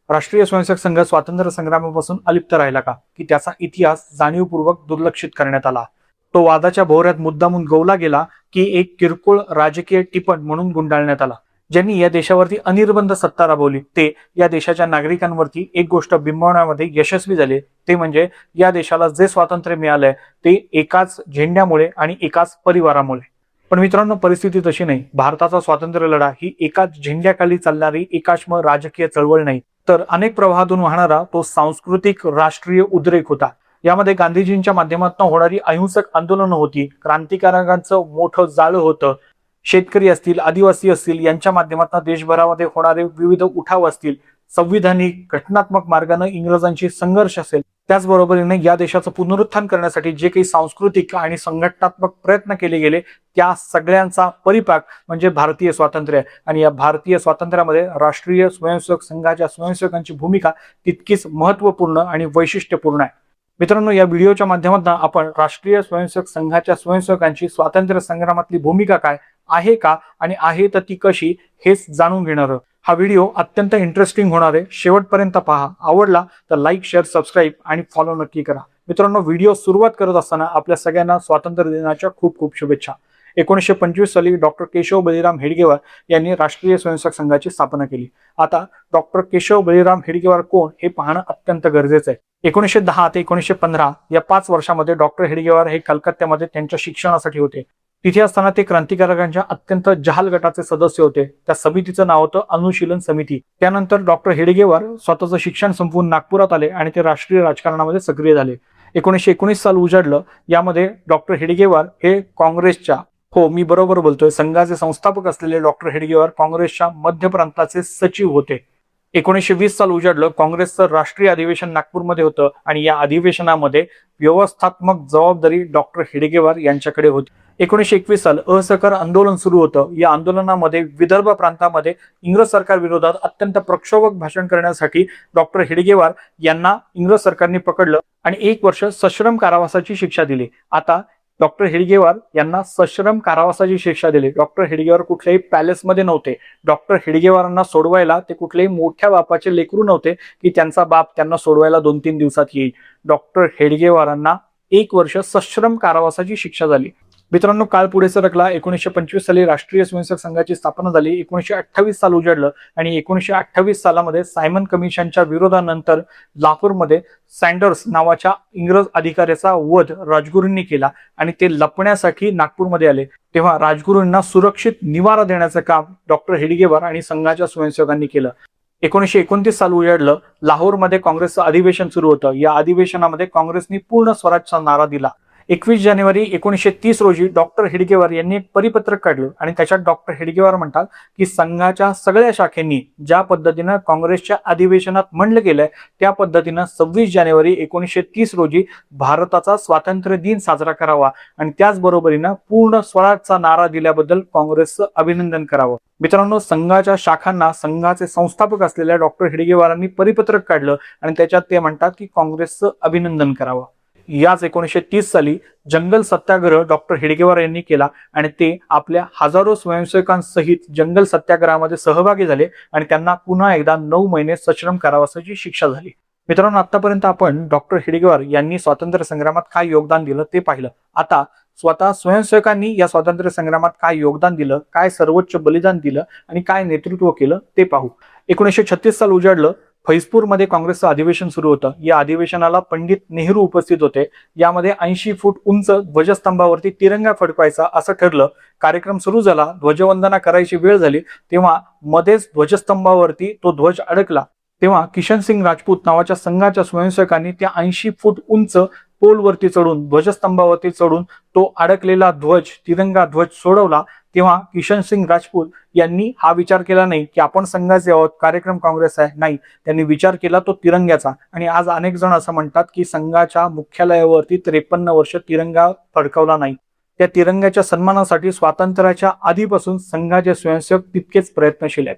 राष्ट्रीय स्वयंसेवक संघ स्वातंत्र्य संग्रामापासून अलिप्त राहिला का, की त्याचा इतिहास जाणीवपूर्वक दुर्लक्षित करण्यात आला? तो वादाच्या भोवऱ्यात मुद्दामून गोवला गेला, की एक किरकोळ राजकीय टिपण म्हणून गुंडाळण्यात आला? ज्यांनी या देशावरती अनिर्बंध सत्ता राबवली ते या देशाच्या नागरिकांवरती एक गोष्ट बिंबवण्यामध्ये यशस्वी झाले, ते म्हणजे या देशाला जे स्वातंत्र्य मिळालंय ते एकाच झेंड्यामुळे आणि एकाच परिवारामुळे. पण मित्रांनो, परिस्थिती तशी नाही. भारताचा स्वातंत्र्य लढा ही एकाच झेंड्याखाली चालणारी एकाश्म राजकीय चळवळ नाही, तर अनेक प्रवाहातून वाहणारा तो सांस्कृतिक राष्ट्रीय उद्रेक होता. यामध्ये गांधीजींच्या माध्यमातून होणारी अहिंसक आंदोलनं होती, क्रांतिकारकांचं मोठं जाळं होतं, शेतकरी असतील, आदिवासी असतील यांच्या माध्यमातून देशभरामध्ये होणारे विविध उठाव असतील, संविधानिक घटनात्मक मार्गाने इंग्रजांशी संघर्ष असेल, त्याचबरोबरीने या देशाचं पुनरुत्थान करण्यासाठी जे काही सांस्कृतिक आणि संघटनात्मक प्रयत्न केले गेले त्या सगळ्यांचा परिपाक म्हणजे भारतीय स्वातंत्र्य. आणि या भारतीय स्वातंत्र्यामध्ये राष्ट्रीय स्वयंसेवक संघाच्या स्वयंसेवकांची भूमिका तितकीच महत्वपूर्ण आणि वैशिष्ट्यपूर्ण आहे. मित्रांनो, या व्हिडिओच्या माध्यमातून आपण राष्ट्रीय स्वयंसेवक संघाच्या स्वयंसेवकांची स्वातंत्र्य संग्रामातली भूमिका काय आहे का आणि आहे तर ती कशी हेच जाणून घेणार आहोत. हा व्हिडिओ अत्यंत इंटरेस्टिंग होणार आहे, शेवटपर्यंत पहा. आवडला तर लाईक, शेअर, सबस्क्राईब आणि फॉलो नक्की करा. मित्रांनो, व्हिडिओ सुरुवात करत असताना आपल्या सगळ्यांना स्वातंत्र्य दिनाच्या खूप खूप शुभेच्छा. 1925 साली डॉक्टर केशव बळीराम हेडगेवार यांनी राष्ट्रीय स्वयंसेवक संघाची स्थापना केली. आता डॉक्टर केशव बळीराम हेडगेवार कोण हे पाहणं अत्यंत गरजेचं आहे. 1910 ते 1915 या 5 वर्षामध्ये डॉक्टर हेडगेवार हे कलकत्त्यामध्ये त्यांच्या शिक्षणासाठी होते. तिथे असताना ते क्रांतिकारकांच्या अत्यंत जहाल गटाचे सदस्य होते. त्या समितीचं नाव होतं अनुशीलन समिती. त्यानंतर डॉक्टर हेडगेवार स्वतःचं शिक्षण संपवून नागपुरात आले आणि ते राष्ट्रीय राजकारणामध्ये सक्रिय झाले. 1919 साल उजाडलं. यामध्ये डॉक्टर हेडगेवार हे काँग्रेसच्या, हो मी बरोबर बोलतोय, संघाचे संस्थापक असलेले डॉक्टर हेडगेवार काँग्रेसच्या मध्य प्रांताचे सचिव होते. 1920 साल उजाडलं. काँग्रेसचं राष्ट्रीय अधिवेशन नागपूरमध्ये होतं आणि या अधिवेशनामध्ये व्यवस्थात्मक जबाबदारी डॉक्टर हेडगेवार यांच्याकडे होती. 1921 साल असहकार आंदोलन सुरू होतं. या आंदोलनामध्ये विदर्भ प्रांतामध्ये इंग्रज सरकार विरोधात अत्यंत प्रक्षोभक भाषण करण्यासाठी डॉक्टर हेडगेवार यांना इंग्रज सरकारने पकडलं आणि 1 वर्ष सश्रम कारावासाची शिक्षा दिली. आता डॉक्टर हेडगेवार यांना सश्रम कारावासाची शिक्षा दिली. डॉक्टर हेडगेवार कुठल्याही पॅलेसमध्ये नव्हते. डॉक्टर हेडगेवारांना सोडवायला ते कुठल्याही मोठ्या बापाचे लेकरू नव्हते की त्यांचा बाप त्यांना सोडवायला 2-3 दिवसात येईल. डॉक्टर हेडगेवारांना 1 वर्ष सश्रम कारावासाची शिक्षा झाली. मित्रांनो, काळ पुढे सरकला. 1925 साली राष्ट्रीय स्वयंसेवक संघाची स्थापना झाली. 1928 साल उजाडलं आणि 1928 सालामध्ये सायमन कमिशनच्या विरोधानंतर लाहोरमध्ये सँडर्स नावाच्या इंग्रज अधिकाऱ्याचा वध राजगुरूंनी केला आणि ते लपण्यासाठी नागपूरमध्ये आले. तेव्हा राजगुरूंना सुरक्षित निवारा देण्याचं काम डॉक्टर हेडगेवार आणि संघाच्या स्वयंसेवकांनी केलं. 1929 साल उजाडलं. लाहोरमध्ये काँग्रेसचं अधिवेशन सुरू होतं. या अधिवेशनामध्ये काँग्रेसने पूर्ण स्वराजचा नारा दिला. 21 जानेवारी 1930 रोजी डॉक्टर हेडगेवार यांनी एक परिपत्रक काढलं आणि त्याच्यात डॉक्टर हेडगेवार म्हणतात की संघाच्या सगळ्या शाखेंनी ज्या पद्धतीनं काँग्रेसच्या अधिवेशनात म्हणलं गेलंय त्या पद्धतीनं 26 जानेवारी 1930 रोजी भारताचा स्वातंत्र्य दिन साजरा करावा आणि त्याचबरोबरीनं पूर्ण स्वराजचा नारा दिल्याबद्दल काँग्रेसचं अभिनंदन करावं. मित्रांनो, संघाच्या शाखांना संघाचे संस्थापक असलेल्या डॉक्टर हेडगेवारांनी परिपत्रक काढलं आणि त्याच्यात ते म्हणतात की काँग्रेसचं अभिनंदन करावं. याच 1930 साली जंगल सत्याग्रह डॉक्टर हेडगेवार यांनी केला आणि ते आपल्या हजारो स्वयंसेवकांसहित जंगल सत्याग्रहामध्ये सहभागी झाले आणि त्यांना पुन्हा एकदा 9 महिने सश्रम कारावासाची शिक्षा झाली. मित्रांनो, आतापर्यंत आपण डॉक्टर हेडगेवार यांनी स्वातंत्र्य संग्रामात काय योगदान दिलं ते पाहिलं. आता स्वतः स्वयंसेवकांनी या स्वातंत्र्य संग्रामात काय योगदान दिलं, काय सर्वोच्च बलिदान दिलं आणि काय नेतृत्व केलं ते पाहू. 1936 साल उजाडलं. फैजपूरमध्ये काँग्रेसचं अधिवेशन सुरू होतं. या अधिवेशनाला पंडित नेहरू उपस्थित होते. यामध्ये 80 फूट उंच ध्वजस्तंभावरती तिरंगा फडकवायचा असं ठरलं. कार्यक्रम सुरू झाला. ध्वजवंदना करायची वेळ झाली तेव्हा मध्येच ध्वजस्तंभावरती तो ध्वज अडकला. तेव्हा किशन सिंग राजपूत नावाच्या संघाच्या स्वयंसेवकांनी त्या 80 फूट उंच पोलवरती चढून, ध्वजस्तंभावरती चढून तो अडकलेला ध्वज, तिरंगा ध्वज सोडवला. तेव्हा किशन सिंग राजपूत यांनी हा विचार केला नाही की आपण संघाचे आहोत, कार्यक्रम काँग्रेस आहे. नाही, त्यांनी विचार केला तो तिरंग्याचा. आणि आज अनेक जण असं म्हणतात की संघाच्या मुख्यालयावरती 53 वर्ष तिरंगा फडकवला नाही. त्या तिरंग्याच्या सन्मानासाठी स्वातंत्र्याच्या आधीपासून संघाचे स्वयंसेवक तितकेच प्रयत्नशील आहेत.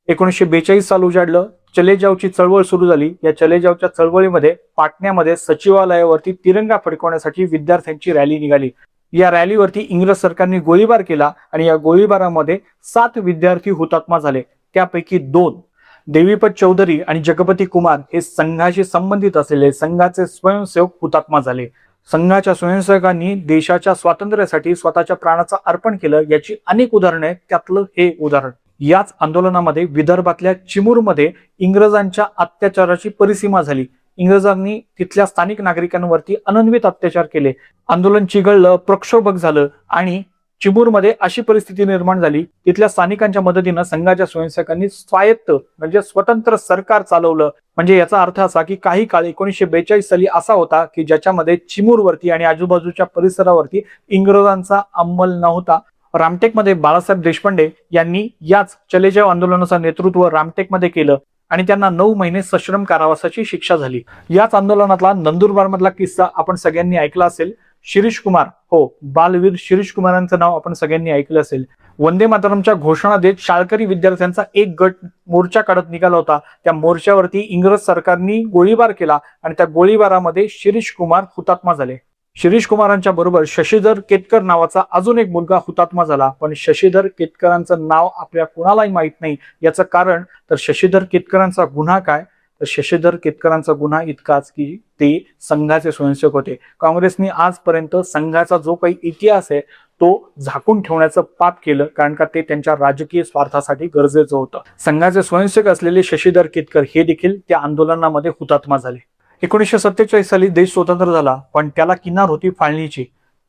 1942 साल उजाडलं. चले जावची चळवळ सुरू झाली. या चले जावच्या चळवळीमध्ये पाटण्यामध्ये सचिवालयावरती तिरंगा फडकवण्यासाठी विद्यार्थ्यांची रॅली निघाली. या रॅलीवरती इंग्रज सरकारने गोळीबार केला आणि या गोळीबारामध्ये 7 विद्यार्थी हुतात्मा झाले. त्यापैकी 2 देवीपत चौधरी आणि जगपती कुमार हे संघाशी संबंधित असलेले संघाचे स्वयंसेवक हुतात्मा झाले. संघाच्या स्वयंसेवकांनी देशाच्या स्वातंत्र्यासाठी स्वतःच्या प्राणाचं अर्पण केलं याची अनेक उदाहरणे आहेत, त्यातलं हे उदाहरण. याच आंदोलनामध्ये विदर्भातल्या चिमूरमध्ये इंग्रजांच्या अत्याचाराची परिसीमा झाली. इंग्रजांनी तिथल्या स्थानिक नागरिकांवरती अनन्वित अत्याचार केले. आंदोलन चिघळलं, प्रक्षोभक झालं आणि चिमूरमध्ये अशी परिस्थिती निर्माण झाली. तिथल्या स्थानिकांच्या मदतीनं संघाच्या स्वयंसेवकांनी स्वायत्त म्हणजे स्वतंत्र सरकार चालवलं. म्हणजे याचा अर्थ असा की काही काळ 1942 साली असा होता की ज्याच्यामध्ये चिमूरवरती आणि आजूबाजूच्या परिसरावरती इंग्रजांचा अंमल नव्हता. रामटेकमध्ये बाळासाहेब देशपांडे यांनी याच चले जाव आंदोलनाचं नेतृत्व रामटेकमध्ये केलं आणि त्यांना 9 महिने सश्रम कारावासाची शिक्षा झाली. याच आंदोलनातला नंदुरबार मधला किस्सा आपण सगळ्यांनी ऐकला असेल. शिरीष कुमार, हो, बालवीर शिरीष कुमारांचं नाव आपण सगळ्यांनी ऐकलं असेल. वंदे मातरमच्या घोषणा देत शाळकरी विद्यार्थ्यांचा एक गट मोर्चा काढत निघाला होता. त्या मोर्चावरती इंग्रज सरकारने गोळीबार केला आणि त्या गोळीबारामध्ये शिरीष कुमार हुतात्मा झाले. शिरीष कुमारांच्या बरोबर शशीधर केतकर नावाचा अजून एक मुलगा हुतात्मा झाला. पण शशीधर केतकरांचं नाव आपल्या कुणालाही माहित नाही. याचं कारण तर शशीधर केतकरांचा गुन्हा काय, तर शशीधर केतकरांचा गुन्हा इतकाच की ते संघाचे स्वयंसेवक होते. काँग्रेसने आजपर्यंत संघाचा जो काही इतिहास आहे तो झाकून ठेवण्याचं पाप केलं, कारण का ते त्यांच्या राजकीय स्वार्थासाठी गरजेचं होतं. संघाचे स्वयंसेवक असलेले शशीधर केतकर हे देखील त्या आंदोलनामध्ये हुतात्मा झाले. 1947 साली देश स्वतंत्र झाला, पण त्याला किनार होती फाळणीची.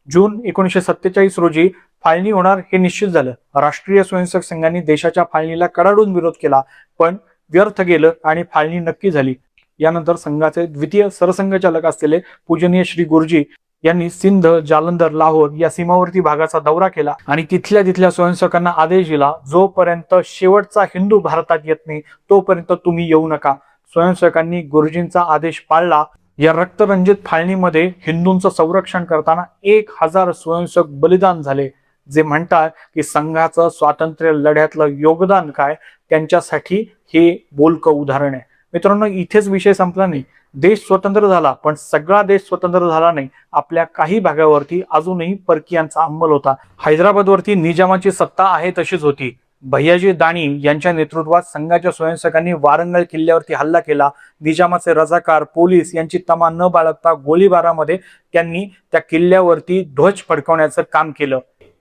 जून 1947 रोजी फाळणी होणार हे निश्चित झालं. राष्ट्रीय स्वयंसेवक संघाने देशाच्या फाळणीला कडाडून विरोध केला, पण व्यर्थ गेलं आणि फाळणी नक्की झाली. यानंतर संघाचे द्वितीय सरसंघचालक असलेले पूजनीय श्री गुरुजी यांनी सिंध, जालंधर, लाहोर या सीमावर्ती भागाचा दौरा केला आणि तिथल्या स्वयंसेवकांना आदेश दिला, जोपर्यंत शेवटचा हिंदू भारतात येत नाही तोपर्यंत तुम्ही येऊ नका. स्वयंसेवकांनी गुरुजींचा आदेश पाळला. या रक्तरंजित फाळणीमध्ये हिंदूंचं संरक्षण करताना 1000 स्वयंसेवक बलिदान झाले. जे म्हणतात की संघाचं स्वातंत्र्य लढ्यातलं योगदान काय, त्यांच्यासाठी हे बोलकं उदाहरण आहे. मित्रांनो, इथेच विषय संपला नाही. देश स्वतंत्र झाला, पण सगळा देश स्वतंत्र झाला नाही. आपल्या काही भागावरती अजूनही परकीयांचा अंमल होता. हैदराबादवरती निजामाची सत्ता आहे तशीच होती. भैयाजी दाणी यांच्या नेतृत्वात संघाच्या स्वयंसेवकांनी वारंगळ किल्ल्यावरती हल्ला केला. निजामाचे रजाकार, पोलीस यांची तमा न बाळगता गोळीबारामध्ये त्यांनी त्या किल्ल्यावरती ध्वज फडकवण्याचं काम केलं.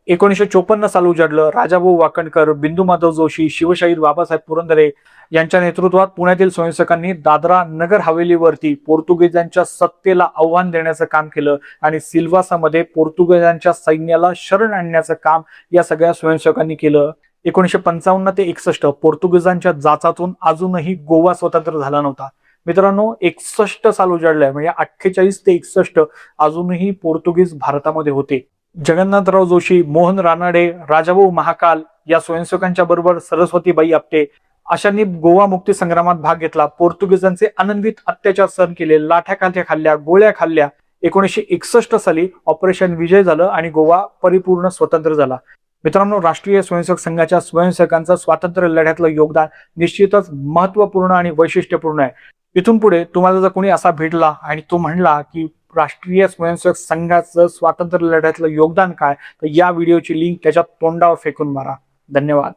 1954 साल उजाडलं. राजाभाऊ वाकणकर, बिंदू माधव जोशी, शिवशाहीर बाबासाहेब पुरंदरे यांच्या नेतृत्वात पुण्यातील स्वयंसेवकांनी दादरा नगर हवेलीवरती पोर्तुगीजांच्या सत्तेला आव्हान देण्याचं काम केलं आणि सिल्वासामध्ये पोर्तुगीजांच्या सैन्याला शरण आणण्याचं काम या सगळ्या स्वयंसेवकांनी केलं. 1955 ते 61 पोर्तुगीजांच्या जाचातून अजूनही गोवा स्वतंत्र झाला नव्हता. मित्रांनो, 61 साल उजाडलंय, म्हणजे 48 ते 61 अजूनही पोर्तुगीज भारतामध्ये होते. जगन्नाथराव जोशी, मोहन रानाडे, राजाभाऊ महाकाल या स्वयंसेवकांच्या बरोबर सरस्वतीबाई आपटे अशांनी गोवा मुक्ती संग्रामात भाग घेतला. पोर्तुगीजांचे अनन्वित अत्याचार सहन केले, लाठ्या खाल्ल्या, गोळ्या खाल्ल्या. 1961 साली ऑपरेशन विजय झालं आणि गोवा परिपूर्ण स्वतंत्र झाला. मित्रांनो, राष्ट्रीय स्वयंसेवक संघाच्या स्वयंसेवकांचं स्वातंत्र्य लढ्यातलं योगदान निश्चितच महत्वपूर्ण आणि वैशिष्ट्यपूर्ण आहे. इथून पुढे तुम्हाला जर कोणी असा भेटला आणि तो म्हणला की राष्ट्रीय स्वयंसेवक संघाचं स्वातंत्र्य लढ्यातलं योगदान काय, तर या व्हिडिओची लिंक त्याच्या तोंडावर फेकून मारा. धन्यवाद.